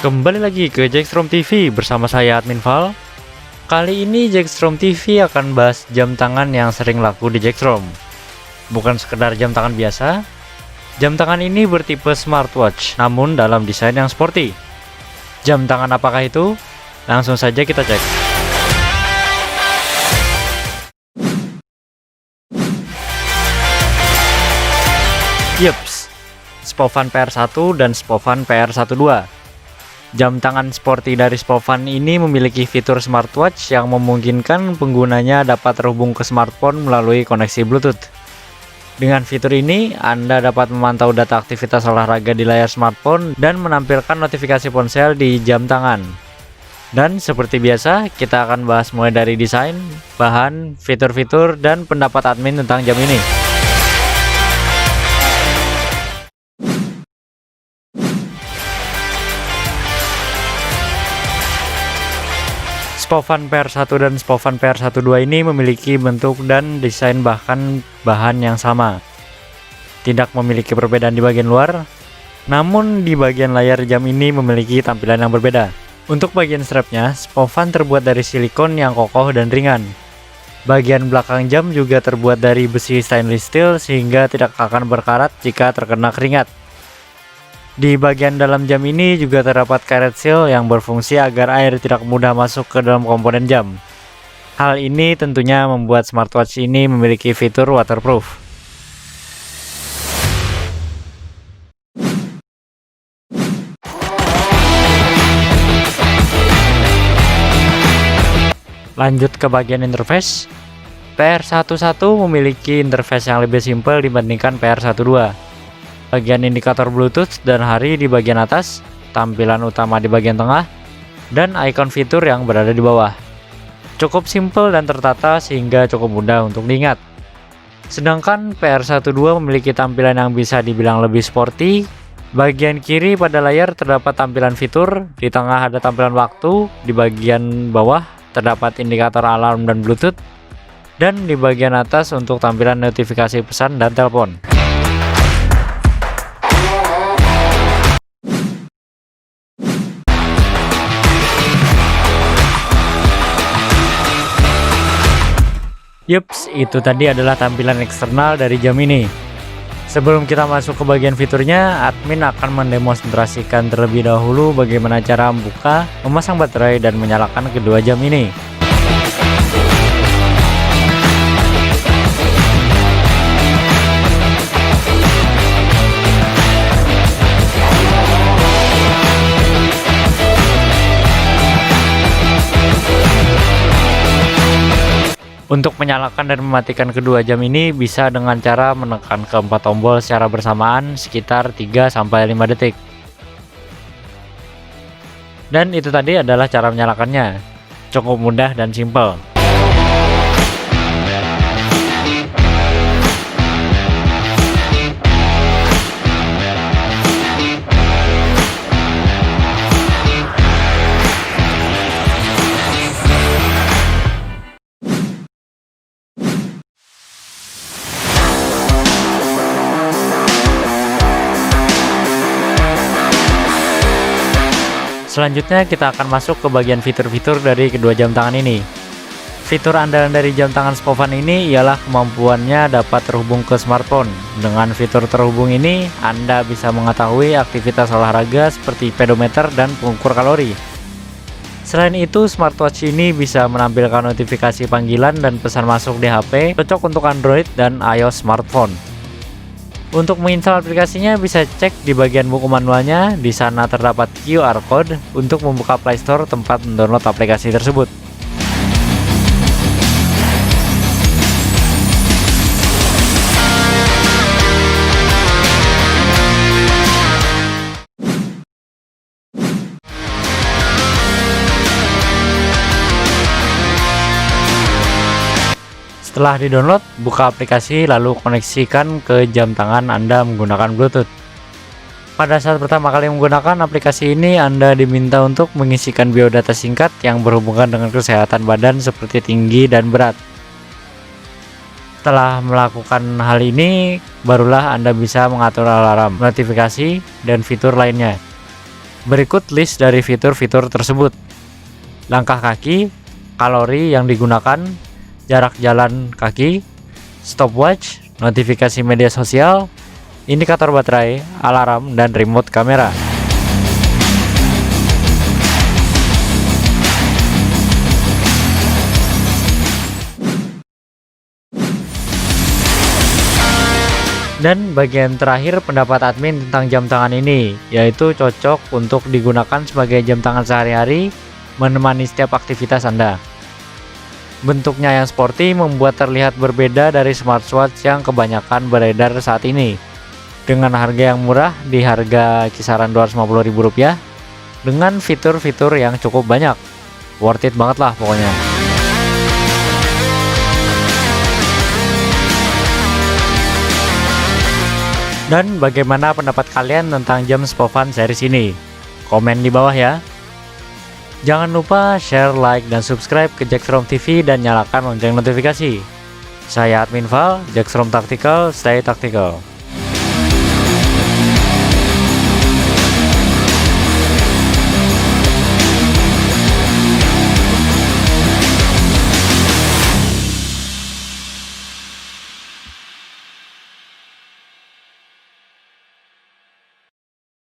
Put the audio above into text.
Kembali lagi ke Jackstrom TV bersama saya Admin Val. Kali ini Jackstrom TV akan bahas jam tangan yang sering laku di Jackstrom. Bukan sekedar jam tangan biasa. Jam tangan ini bertipe smartwatch, namun dalam desain yang sporty. Jam tangan apakah itu? Langsung saja kita cek. Yups, Spofan PR1 dan Spofan PR12. Jam tangan sporty dari Spofan ini memiliki fitur smartwatch yang memungkinkan penggunanya dapat terhubung ke smartphone melalui koneksi Bluetooth. Dengan fitur ini, Anda dapat memantau data aktivitas olahraga di layar smartphone dan menampilkan notifikasi ponsel di jam tangan. Dan seperti biasa, kita akan bahas mulai dari desain, bahan, fitur-fitur, dan pendapat admin tentang jam ini. Spofan PR1 dan Spofan PR12 ini memiliki bentuk dan desain bahkan bahan yang sama. Tidak memiliki perbedaan di bagian luar, namun di bagian layar jam ini memiliki tampilan yang berbeda. Untuk bagian strapnya, Spofan terbuat dari silikon yang kokoh dan ringan. Bagian belakang jam juga terbuat dari besi stainless steel sehingga tidak akan berkarat jika terkena keringat. Di bagian dalam jam ini juga terdapat karet seal yang berfungsi agar air tidak mudah masuk ke dalam komponen jam. Hal ini tentunya membuat smartwatch ini memiliki fitur waterproof. Lanjut ke bagian interface. PR11 memiliki interface yang lebih simpel dibandingkan PR12. Bagian indikator Bluetooth dan hari di bagian atas, tampilan utama di bagian tengah, dan ikon fitur yang berada di bawah. Cukup simpel dan tertata sehingga cukup mudah untuk diingat. Sedangkan PR12 memiliki tampilan yang bisa dibilang lebih sporty. Bagian kiri pada layar terdapat tampilan fitur, di tengah ada tampilan waktu, di bagian bawah terdapat indikator alarm dan Bluetooth, dan di bagian atas untuk tampilan notifikasi pesan dan telepon. Yups, itu tadi adalah tampilan eksternal dari jam ini. Sebelum kita masuk ke bagian fiturnya, admin akan mendemonstrasikan terlebih dahulu bagaimana cara membuka, memasang baterai, dan menyalakan kedua jam ini. Untuk menyalakan dan mematikan kedua jam ini bisa dengan cara menekan keempat tombol secara bersamaan sekitar 3-5 detik. Dan itu tadi adalah cara menyalakannya. Cukup mudah dan simpel. Selanjutnya kita akan masuk ke bagian fitur-fitur dari kedua jam tangan ini. Fitur andalan dari jam tangan Spofan ini ialah kemampuannya dapat terhubung ke smartphone. Dengan fitur terhubung ini, Anda bisa mengetahui aktivitas olahraga seperti pedometer dan pengukur kalori. Selain itu, smartwatch ini bisa menampilkan notifikasi panggilan dan pesan masuk di HP, cocok untuk Android dan iOS smartphone. Untuk menginstal aplikasinya bisa cek di bagian buku manualnya. Di sana terdapat QR code untuk membuka Play Store tempat mendownload aplikasi tersebut. Setelah di-download, buka aplikasi lalu koneksikan ke jam tangan Anda menggunakan Bluetooth. Pada saat pertama kali menggunakan aplikasi ini, Anda diminta untuk mengisikan biodata singkat yang berhubungan dengan kesehatan badan seperti tinggi dan berat. Setelah melakukan hal ini, barulah Anda bisa mengatur alarm, notifikasi, dan fitur lainnya. Berikut list dari fitur-fitur tersebut. Langkah kaki, kalori yang digunakan, jarak jalan kaki, stopwatch, notifikasi media sosial, indikator baterai, alarm, dan remote kamera. Dan bagian terakhir pendapat admin tentang jam tangan ini, yaitu cocok untuk digunakan sebagai jam tangan sehari-hari, menemani setiap aktivitas Anda. Bentuknya yang sporty membuat terlihat berbeda dari smartwatch yang kebanyakan beredar saat ini. Dengan harga yang murah di harga kisaran Rp250.000, dengan fitur-fitur yang cukup banyak. Worth it banget lah pokoknya. Dan bagaimana pendapat kalian tentang jam Spovhan series ini? Komen di bawah ya. Jangan lupa share, like, dan subscribe ke Jackstrom TV dan nyalakan lonceng notifikasi. Saya Admin Val, Jackstrom Tactical, stay tactical.